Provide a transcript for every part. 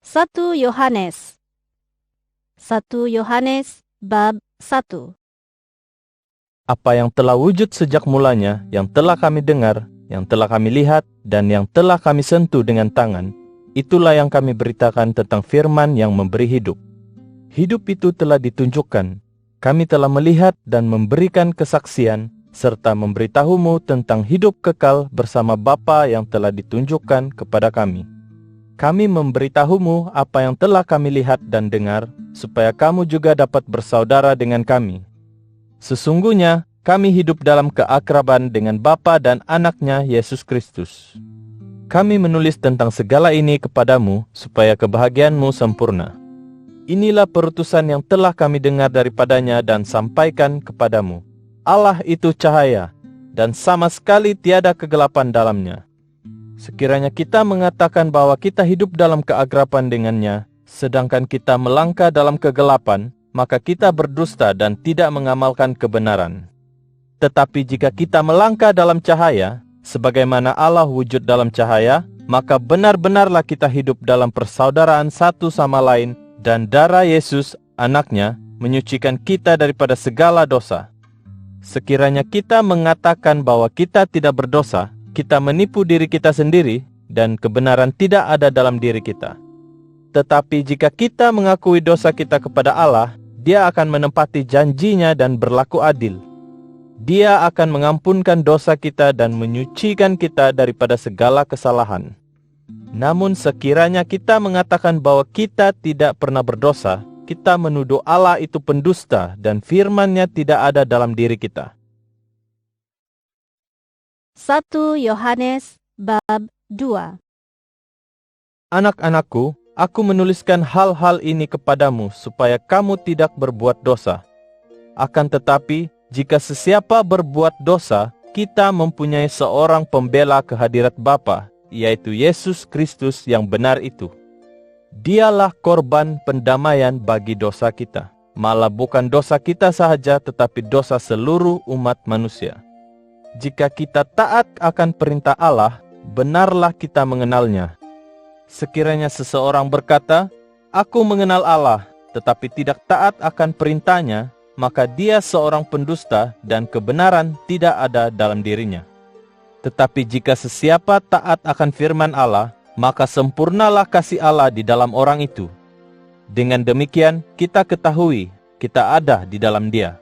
1 Yohanes 1 Yohanes bab 1. Apa yang telah wujud sejak mulanya, yang telah kami dengar, yang telah kami lihat, dan yang telah kami sentuh dengan tangan, itulah yang kami beritakan tentang firman yang memberi hidup. Hidup itu telah ditunjukkan. Kami telah melihat dan memberikan kesaksian, serta memberitahumu tentang hidup kekal bersama Bapa yang telah ditunjukkan kepada kami. Kami memberitahumu apa yang telah kami lihat dan dengar, supaya kamu juga dapat bersaudara dengan kami. Sesungguhnya, kami hidup dalam keakraban dengan Bapa dan Anaknya Yesus Kristus. Kami menulis tentang segala ini kepadamu, supaya kebahagiaanmu sempurna. Inilah perutusan yang telah kami dengar daripadanya dan sampaikan kepadamu. Allah itu cahaya, dan sama sekali tiada kegelapan dalamnya. Sekiranya kita mengatakan bahwa kita hidup dalam keakraban dengannya, sedangkan kita melangkah dalam kegelapan, maka kita berdusta dan tidak mengamalkan kebenaran. Tetapi jika kita melangkah dalam cahaya, sebagaimana Allah wujud dalam cahaya, maka benar-benarlah kita hidup dalam persaudaraan satu sama lain, dan darah Yesus, Anaknya, menyucikan kita daripada segala dosa. Sekiranya kita mengatakan bahwa kita tidak berdosa, kita menipu diri kita sendiri, dan kebenaran tidak ada dalam diri kita. Tetapi jika kita mengakui dosa kita kepada Allah, Dia akan menepati janjinya dan berlaku adil. Dia akan mengampunkan dosa kita dan menyucikan kita daripada segala kesalahan. Namun sekiranya kita mengatakan bahwa kita tidak pernah berdosa, kita menuduh Allah itu pendusta dan firman-Nya tidak ada dalam diri kita. 1 Yohanes bab 2. Anak-anakku, aku menuliskan hal-hal ini kepadamu supaya kamu tidak berbuat dosa. Akan tetapi, jika sesiapa berbuat dosa, kita mempunyai seorang pembela ke hadirat Bapa, yaitu Yesus Kristus yang benar itu. Dialah korban pendamaian bagi dosa kita, malah bukan dosa kita sahaja, tetapi dosa seluruh umat manusia. Jika kita taat akan perintah Allah, benarlah kita mengenalnya. Sekiranya seseorang berkata, "Aku mengenal Allah," tetapi tidak taat akan perintahnya, maka dia seorang pendusta dan kebenaran tidak ada dalam dirinya. Tetapi jika sesiapa taat akan firman Allah, maka sempurnalah kasih Allah di dalam orang itu. Dengan demikian, kita ketahui kita ada di dalam Dia.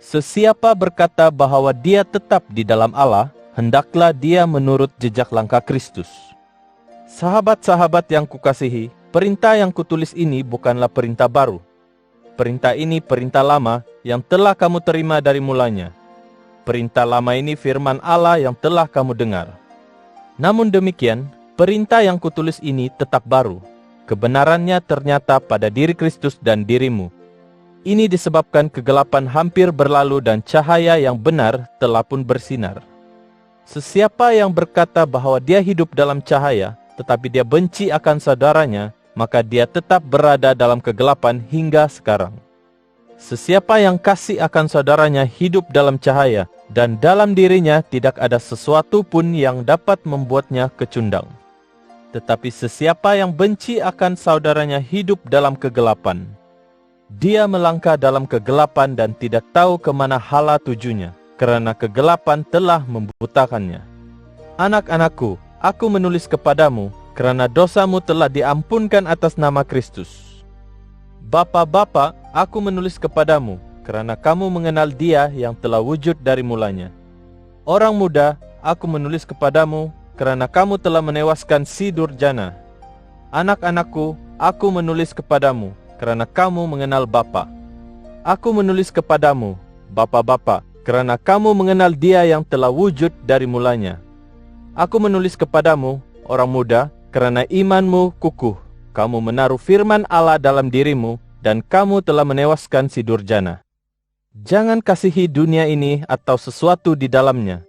Sesiapa berkata bahwa dia tetap di dalam Allah, hendaklah dia menurut jejak langkah Kristus. Sahabat-sahabat yang kukasihi, perintah yang kutulis ini bukanlah perintah baru. Perintah ini perintah lama yang telah kamu terima dari mulanya. Perintah lama ini firman Allah yang telah kamu dengar. Namun demikian, perintah yang kutulis ini tetap baru. Kebenarannya ternyata pada diri Kristus dan dirimu. Ini disebabkan kegelapan hampir berlalu dan cahaya yang benar telah pun bersinar. Sesiapa yang berkata bahwa dia hidup dalam cahaya, tetapi dia benci akan saudaranya, maka dia tetap berada dalam kegelapan hingga sekarang. Sesiapa yang kasih akan saudaranya hidup dalam cahaya, dan dalam dirinya tidak ada sesuatu pun yang dapat membuatnya kecundang. Tetapi sesiapa yang benci akan saudaranya hidup dalam kegelapan. Dia melangkah dalam kegelapan dan tidak tahu kemana hala tujunya, karena kegelapan telah membutakannya. Anak-anakku, aku menulis kepadamu, karena dosamu telah diampunkan atas nama Kristus. Bapa-bapa, aku menulis kepadamu, karena kamu mengenal Dia yang telah wujud dari mulanya. Orang muda, aku menulis kepadamu, karena kamu telah menewaskan si Durjana. Anak-anakku, aku menulis kepadamu, karena kamu mengenal Bapa. Aku menulis kepadamu, Bapa-bapa, karena kamu mengenal Dia yang telah wujud dari mulanya. Aku menulis kepadamu, orang muda, karena imanmu kukuh. Kamu menaruh firman Allah dalam dirimu, dan kamu telah menewaskan si Durjana. Jangan kasihi dunia ini atau sesuatu di dalamnya.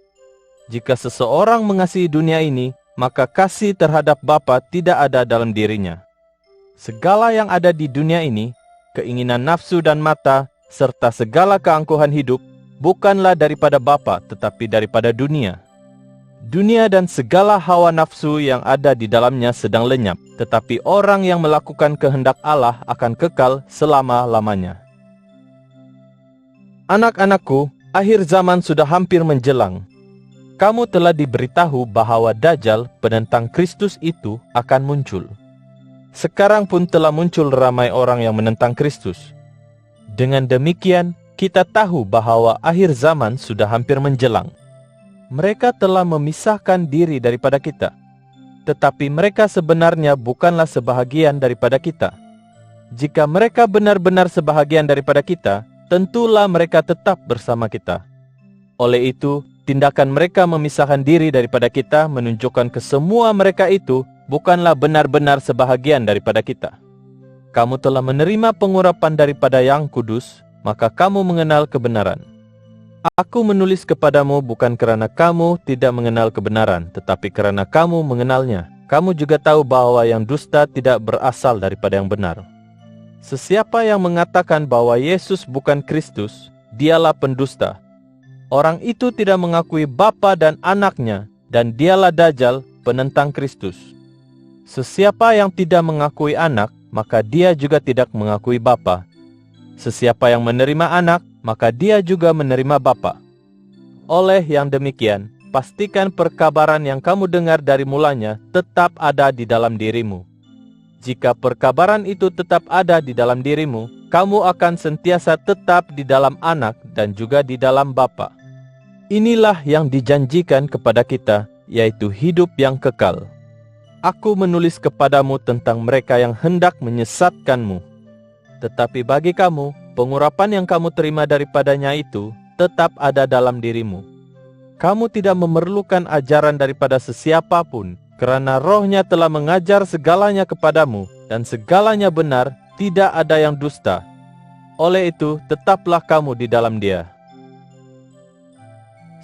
Jika seseorang mengasihi dunia ini, maka kasih terhadap Bapa tidak ada dalam dirinya. Segala yang ada di dunia ini, keinginan nafsu dan mata, serta segala keangkuhan hidup, bukanlah daripada Bapa, tetapi daripada dunia. Dunia dan segala hawa nafsu yang ada di dalamnya sedang lenyap, tetapi orang yang melakukan kehendak Allah akan kekal selama-lamanya. Anak-anakku, akhir zaman sudah hampir menjelang. Kamu telah diberitahu bahwa Dajjal, penentang Kristus itu, akan muncul. Sekarang pun telah muncul ramai orang yang menentang Kristus. Dengan demikian, kita tahu bahwa akhir zaman sudah hampir menjelang. Mereka telah memisahkan diri daripada kita, tetapi mereka sebenarnya bukanlah sebahagian daripada kita. Jika mereka benar-benar sebahagian daripada kita, tentulah mereka tetap bersama kita. Oleh itu, tindakan mereka memisahkan diri daripada kita menunjukkan ke semua mereka itu bukanlah benar-benar sebahagian daripada kita. Kamu telah menerima pengurapan daripada Yang Kudus, maka kamu mengenal kebenaran. Aku menulis kepadamu bukan kerana kamu tidak mengenal kebenaran, tetapi kerana kamu mengenalnya. Kamu juga tahu bahwa yang dusta tidak berasal daripada yang benar. Sesiapa yang mengatakan bahwa Yesus bukan Kristus, dialah pendusta. Orang itu tidak mengakui Bapa dan Anaknya, dan dialah Dajjal, penentang Kristus. Sesiapa yang tidak mengakui Anak, maka dia juga tidak mengakui Bapa. Sesiapa yang menerima Anak, maka dia juga menerima Bapa. Oleh yang demikian, pastikan perkabaran yang kamu dengar dari mulanya tetap ada di dalam dirimu. Jika perkabaran itu tetap ada di dalam dirimu, kamu akan sentiasa tetap di dalam Anak dan juga di dalam Bapa. Inilah yang dijanjikan kepada kita, yaitu hidup yang kekal. Aku menulis kepadamu tentang mereka yang hendak menyesatkanmu. Tetapi bagi kamu, pengurapan yang kamu terima daripadanya itu tetap ada dalam dirimu. Kamu tidak memerlukan ajaran daripada sesiapa pun, kerana Roh-Nya telah mengajar segalanya kepadamu, dan segalanya benar, tidak ada yang dusta. Oleh itu, tetaplah kamu di dalam Dia.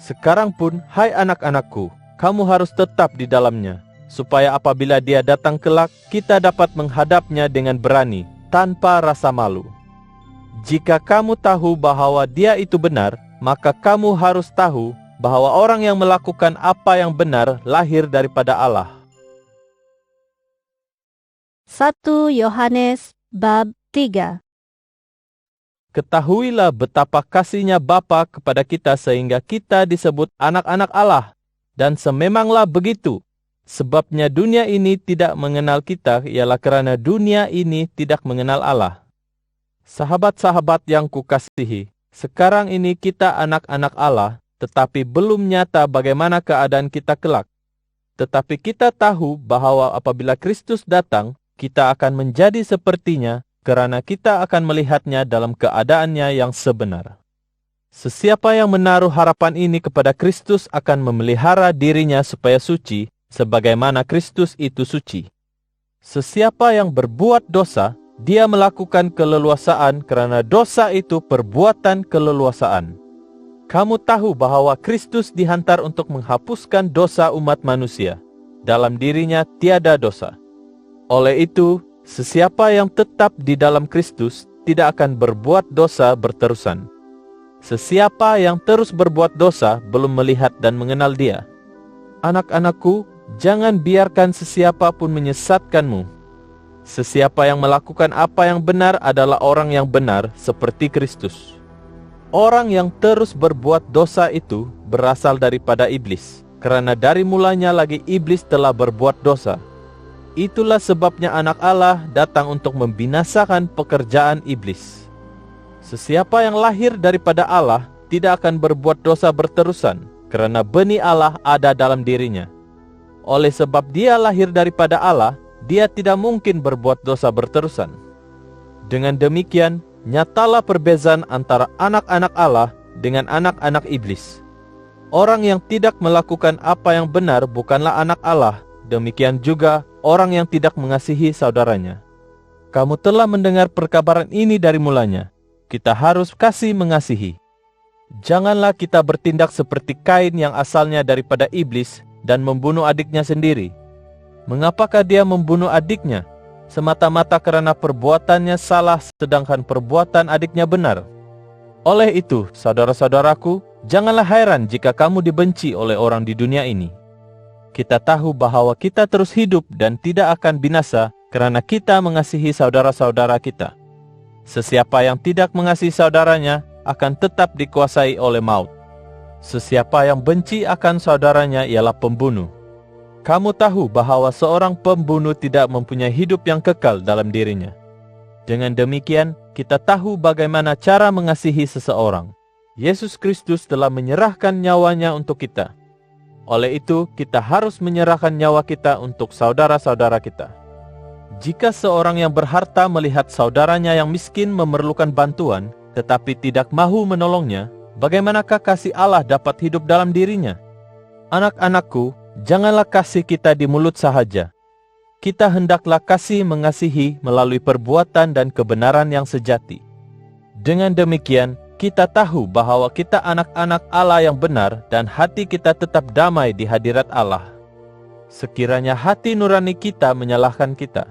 Sekarang pun, hai anak-anakku, kamu harus tetap di dalamnya, supaya apabila Dia datang kelak, kita dapat menghadapnya dengan berani, tanpa rasa malu. Jika kamu tahu bahwa Dia itu benar, maka kamu harus tahu bahwa orang yang melakukan apa yang benar lahir daripada Allah. 1 Yohanes bab 3. Ketahuilah betapa kasihnya Bapa kepada kita sehingga kita disebut anak-anak Allah. Dan sememanglah begitu. Sebabnya dunia ini tidak mengenal kita ialah kerana dunia ini tidak mengenal Allah. Sahabat-sahabat yang kukasihi, sekarang ini kita anak-anak Allah, tetapi belum nyata bagaimana keadaan kita kelak. Tetapi kita tahu bahwa apabila Kristus datang, kita akan menjadi sepertinya, kerana kita akan melihatnya dalam keadaannya yang sebenar. Sesiapa yang menaruh harapan ini kepada Kristus akan memelihara dirinya supaya suci, sebagaimana Kristus itu suci. Sesiapa yang berbuat dosa, dia melakukan keleluasaan kerana dosa itu perbuatan keleluasaan. Kamu tahu bahwa Kristus dihantar untuk menghapuskan dosa umat manusia. Dalam dirinya tiada dosa. Oleh itu, sesiapa yang tetap di dalam Kristus tidak akan berbuat dosa berterusan. Sesiapa yang terus berbuat dosa belum melihat dan mengenal Dia. Anak-anakku, jangan biarkan sesiapa pun menyesatkanmu. Sesiapa yang melakukan apa yang benar adalah orang yang benar seperti Kristus. Orang yang terus berbuat dosa itu berasal daripada iblis, kerana dari mulanya lagi iblis telah berbuat dosa. Itulah sebabnya anak Allah datang untuk membinasakan pekerjaan iblis. Sesiapa yang lahir daripada Allah tidak akan berbuat dosa berterusan, kerana benih Allah ada dalam dirinya. Oleh sebab dia lahir daripada Allah, dia tidak mungkin berbuat dosa berterusan. Dengan demikian, nyatalah perbezaan antara anak-anak Allah dengan anak-anak iblis. Orang yang tidak melakukan apa yang benar bukanlah anak Allah. Demikian juga orang yang tidak mengasihi saudaranya. Kamu telah mendengar perkabaran ini dari mulanya. Kita harus kasih mengasihi. Janganlah kita bertindak seperti Kain yang asalnya daripada iblis dan membunuh adiknya sendiri. Mengapakah dia membunuh adiknya? Semata-mata kerana perbuatannya salah sedangkan perbuatan adiknya benar. Oleh itu, saudara-saudaraku, janganlah heran jika kamu dibenci oleh orang di dunia ini. kita tahu bahwa kita terus hidup dan tidak akan binasa karena kita mengasihi saudara-saudara kita. Sesiapa yang tidak mengasihi saudaranya akan tetap dikuasai oleh maut. Sesiapa yang benci akan saudaranya ialah pembunuh. Kamu tahu bahwa seorang pembunuh tidak mempunyai hidup yang kekal dalam dirinya. Dengan demikian, kita tahu bagaimana cara mengasihi seseorang. Yesus Kristus telah menyerahkan nyawanya untuk kita. Oleh itu, kita harus menyerahkan nyawa kita untuk saudara-saudara kita. Jika seorang yang berharta melihat saudaranya yang miskin memerlukan bantuan, tetapi tidak mahu menolongnya, bagaimanakah kasih Allah dapat hidup dalam dirinya? Anak-anakku, janganlah kasih kita di mulut sahaja. Kita hendaklah kasih mengasihi melalui perbuatan dan kebenaran yang sejati. Dengan demikian, kita tahu bahwa kita anak-anak Allah yang benar dan hati kita tetap damai di hadirat Allah. Sekiranya hati nurani kita menyalahkan kita.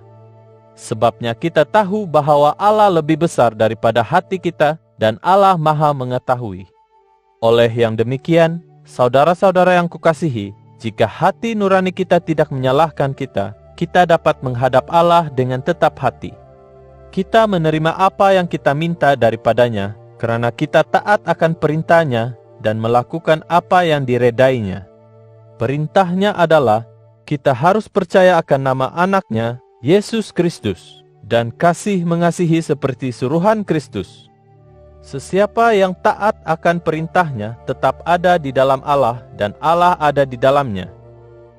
Sebabnya kita tahu bahwa Allah lebih besar daripada hati kita dan Allah Maha mengetahui. Oleh yang demikian, saudara-saudara yang kukasihi, jika hati nurani kita tidak menyalahkan kita, kita dapat menghadap Allah dengan tetap hati. Kita menerima apa yang kita minta daripadanya, karena kita taat akan perintahnya dan melakukan apa yang diredainya. Perintahnya adalah, kita harus percaya akan nama anaknya, Yesus Kristus, dan kasih mengasihi seperti suruhan Kristus. Sesiapa yang taat akan perintahnya tetap ada di dalam Allah dan Allah ada di dalamnya.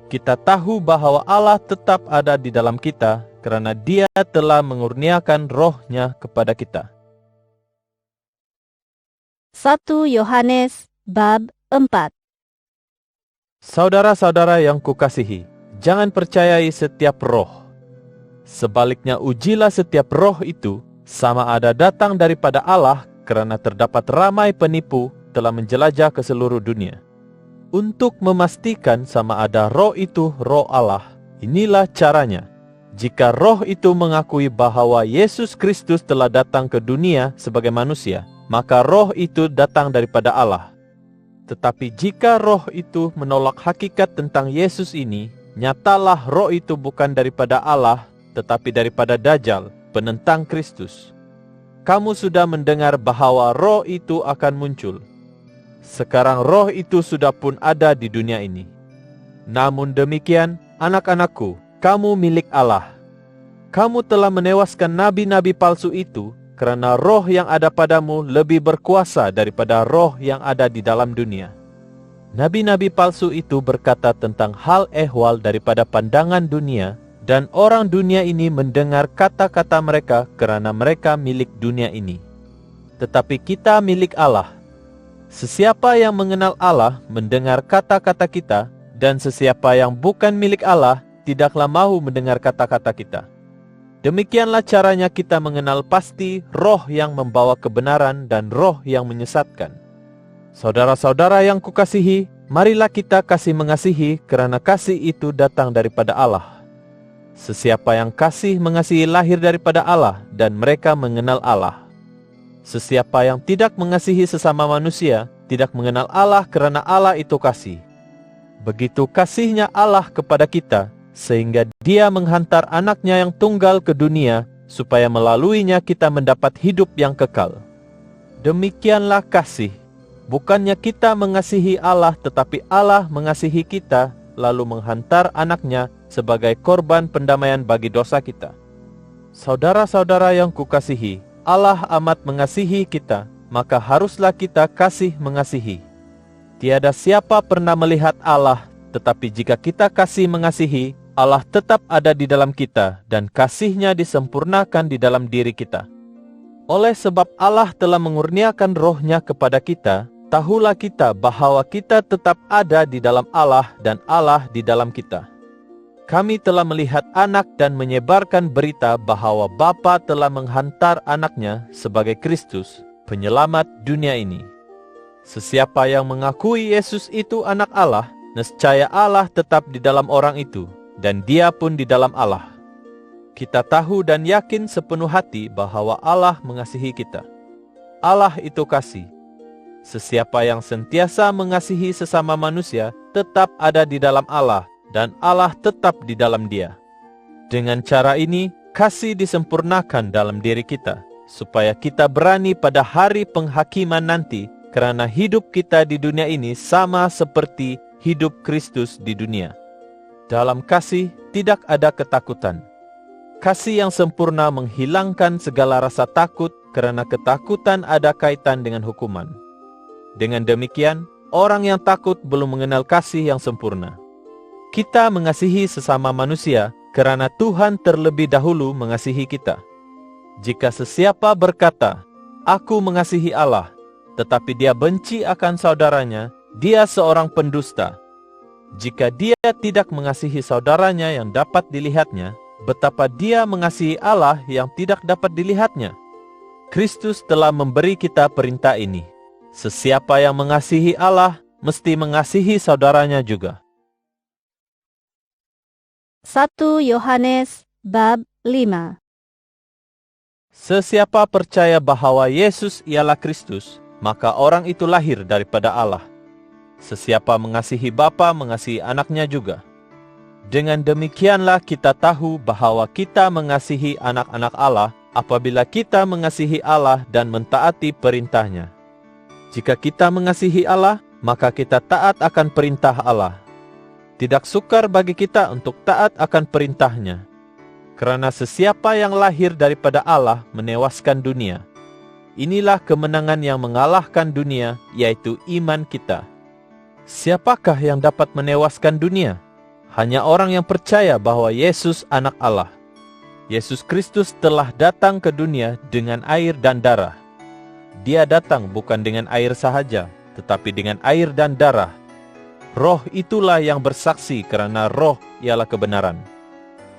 Kita tahu bahwa Allah tetap ada di dalam kita karena Dia telah mengurniakan Roh-Nya kepada kita. 1 Yohanes bab 4. Saudara-saudara yang kukasihi, jangan percayai setiap roh. Sebaliknya ujilah setiap roh itu, sama ada datang daripada Allah, karena terdapat ramai penipu telah menjelajah ke seluruh dunia. Untuk memastikan sama ada roh itu roh Allah, inilah caranya. Jika roh itu mengakui bahwa Yesus Kristus telah datang ke dunia sebagai manusia, maka roh itu datang daripada Allah. Tetapi jika roh itu menolak hakikat tentang Yesus ini, nyatalah roh itu bukan daripada Allah, tetapi daripada Dajjal, penentang Kristus. Kamu sudah mendengar bahwa roh itu akan muncul. Sekarang roh itu sudah pun ada di dunia ini. Namun demikian, anak-anakku, kamu milik Allah. Kamu telah menewaskan nabi-nabi palsu itu, karena roh yang ada padamu lebih berkuasa daripada roh yang ada di dalam dunia. Nabi-nabi palsu itu berkata tentang hal ehwal daripada pandangan dunia, dan orang dunia ini mendengar kata-kata mereka karena mereka milik dunia ini. Tetapi kita milik Allah. Sesiapa yang mengenal Allah mendengar kata-kata kita, dan sesiapa yang bukan milik Allah tidaklah mahu mendengar kata-kata kita. Demikianlah caranya kita mengenal pasti roh yang membawa kebenaran dan roh yang menyesatkan. Saudara-saudara yang kukasihi, marilah kita kasih mengasihi karena kasih itu datang daripada Allah. Sesiapa yang kasih mengasihi lahir daripada Allah dan mereka mengenal Allah. Sesiapa yang tidak mengasihi sesama manusia tidak mengenal Allah karena Allah itu kasih. Begitu kasihnya Allah kepada kita, sehingga Dia menghantar anaknya yang tunggal ke dunia supaya melaluinya kita mendapat hidup yang kekal. Demikianlah kasih. Bukannya kita mengasihi Allah tetapi Allah mengasihi kita lalu menghantar anaknya sebagai korban pendamaian bagi dosa kita. Saudara-saudara yang kukasihi, Allah amat mengasihi kita, maka haruslah kita kasih mengasihi. Tiada siapa pernah melihat Allah, tetapi jika kita kasih mengasihi, Allah tetap ada di dalam kita dan kasih-Nya disempurnakan di dalam diri kita. Oleh sebab Allah telah mengurniakan Roh-Nya kepada kita, tahulah kita bahwa kita tetap ada di dalam Allah dan Allah di dalam kita. Kami telah melihat anak dan menyebarkan berita bahwa Bapa telah menghantar anaknya sebagai Kristus, penyelamat dunia ini. Sesiapa yang mengakui Yesus itu anak Allah, nescaya Allah tetap di dalam orang itu, dan dia pun di dalam Allah. Kita tahu dan yakin sepenuh hati bahwa Allah mengasihi kita. Allah itu kasih. Sesiapa yang sentiasa mengasihi sesama manusia tetap ada di dalam Allah dan Allah tetap di dalam dia. Dengan cara ini, kasih disempurnakan dalam diri kita, supaya kita berani pada hari penghakiman nanti, karena hidup kita di dunia ini sama seperti hidup Kristus di dunia. Dalam kasih tidak ada ketakutan. Kasih yang sempurna menghilangkan segala rasa takut, karena ketakutan ada kaitan dengan hukuman. Dengan demikian, orang yang takut belum mengenal kasih yang sempurna. Kita mengasihi sesama manusia karena Tuhan terlebih dahulu mengasihi kita. Jika sesiapa berkata, "Aku mengasihi Allah," tetapi dia benci akan saudaranya, dia seorang pendusta. Jika dia tidak mengasihi saudaranya yang dapat dilihatnya, betapa dia mengasihi Allah yang tidak dapat dilihatnya? Kristus telah memberi kita perintah ini. Sesiapa yang mengasihi Allah, mesti mengasihi saudaranya juga. 1 Yohanes bab 5. Sesiapa percaya bahwa Yesus ialah Kristus, maka orang itu lahir daripada Allah. Sesiapa mengasihi Bapa mengasihi anaknya juga. Dengan demikianlah kita tahu bahwa kita mengasihi anak-anak Allah apabila kita mengasihi Allah dan mentaati perintahnya. Jika kita mengasihi Allah, maka kita taat akan perintah Allah. Tidak sukar bagi kita untuk taat akan perintahnya. Karena sesiapa yang lahir daripada Allah menewaskan dunia. Inilah kemenangan yang mengalahkan dunia, yaitu iman kita. Siapakah yang dapat menewaskan dunia? Hanya orang yang percaya bahwa Yesus anak Allah. Yesus Kristus telah datang ke dunia dengan air dan darah. Dia datang bukan dengan air sahaja, tetapi dengan air dan darah. Roh itulah yang bersaksi, karena Roh ialah kebenaran.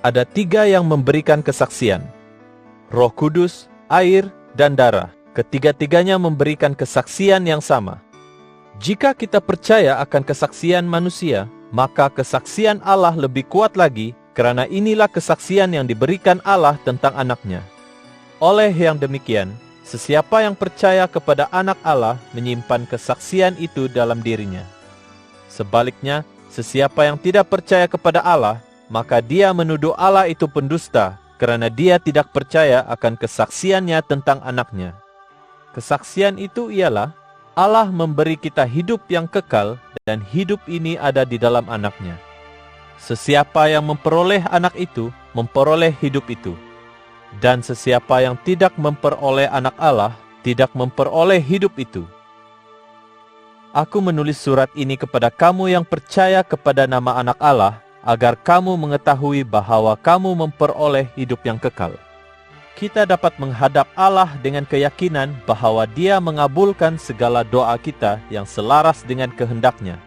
Ada 3 yang memberikan kesaksian: Roh Kudus, air, dan darah. Ketiga-tiganya memberikan kesaksian yang sama. Jika kita percaya akan kesaksian manusia, maka kesaksian Allah lebih kuat lagi, karena inilah kesaksian yang diberikan Allah tentang anaknya. Oleh yang demikian, sesiapa yang percaya kepada anak Allah menyimpan kesaksian itu dalam dirinya. Sebaliknya, sesiapa yang tidak percaya kepada Allah, maka dia menuduh Allah itu pendusta, karena dia tidak percaya akan kesaksiannya tentang anaknya. Kesaksian itu ialah, Allah memberi kita hidup yang kekal, dan hidup ini ada di dalam anaknya. Sesiapa yang memperoleh anak itu, memperoleh hidup itu. Dan sesiapa yang tidak memperoleh anak Allah, tidak memperoleh hidup itu. Aku menulis surat ini kepada kamu yang percaya kepada nama anak Allah, agar kamu mengetahui bahwa kamu memperoleh hidup yang kekal. Kita dapat menghadap Allah dengan keyakinan bahwa Dia mengabulkan segala doa kita yang selaras dengan kehendak-Nya.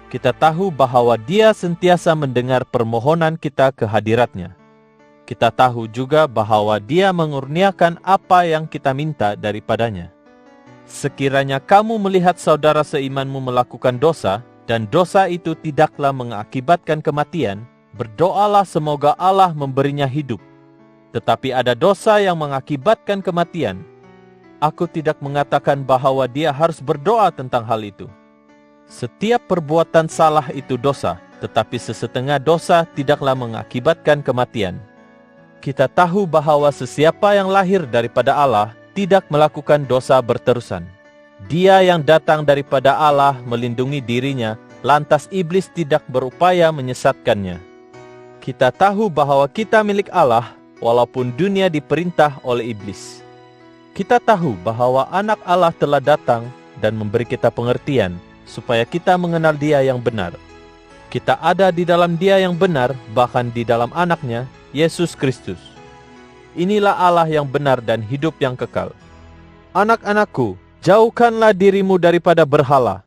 Kita tahu bahwa Dia sentiasa mendengar permohonan kita ke hadirat-Nya. Kita tahu juga bahwa Dia mengurniakan apa yang kita minta daripadanya. Sekiranya kamu melihat saudara seimanmu melakukan dosa, dan dosa itu tidaklah mengakibatkan kematian, berdoalah semoga Allah memberinya hidup. Tetapi ada dosa yang mengakibatkan kematian. Aku tidak mengatakan bahwa dia harus berdoa tentang hal itu. Setiap perbuatan salah itu dosa, tetapi sesetengah dosa tidaklah mengakibatkan kematian. Kita tahu bahwa sesiapa yang lahir daripada Allah tidak melakukan dosa berterusan. Dia yang datang daripada Allah melindungi dirinya, lantas iblis tidak berupaya menyesatkannya. Kita tahu bahwa kita milik Allah, walaupun dunia diperintah oleh iblis. Kita tahu bahwa anak Allah telah datang dan memberi kita pengertian, supaya kita mengenal Dia yang benar. Kita ada di dalam Dia yang benar, bahkan di dalam anaknya, Yesus Kristus. Inilah Allah yang benar dan hidup yang kekal. Anak-anakku, jauhkanlah dirimu daripada berhala.